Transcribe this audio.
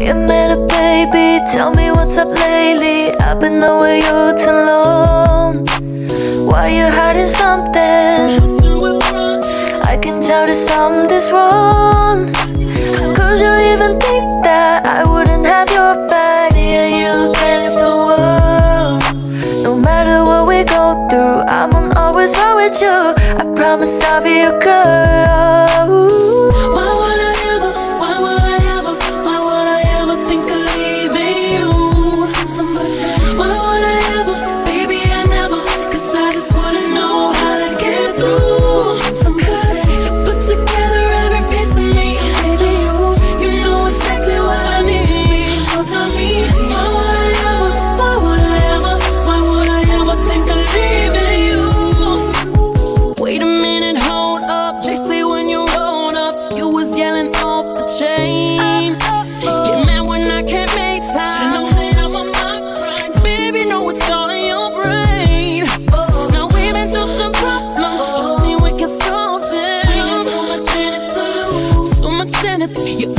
Wait a minute, baby, tell me what's up lately. I've been knowing you too long. Why you hiding something? I can tell that something's wrong. How could you even think that I wouldn't have your back? Me and you against the world. No matter what we go through, I'm always right with you. I promise I'll be your girl. Why would I ever think of leaving you? Somebody said, why would I ever, baby, I never. Cause I just wouldn't know how to get through. Somebody said, you put together every piece of me. Baby, you know exactly what I need to be. So tell me, why would I ever think of leaving you? Wait a minute, hold up. They say when you rolled up, you was yelling off the chain. Get mad when I can't make time. Should've known that I'm on my grind. Baby, know it's all in your brain. Now we've been through some problems. Trust me, we can solve them. We got so much in it to lose, so much in it. You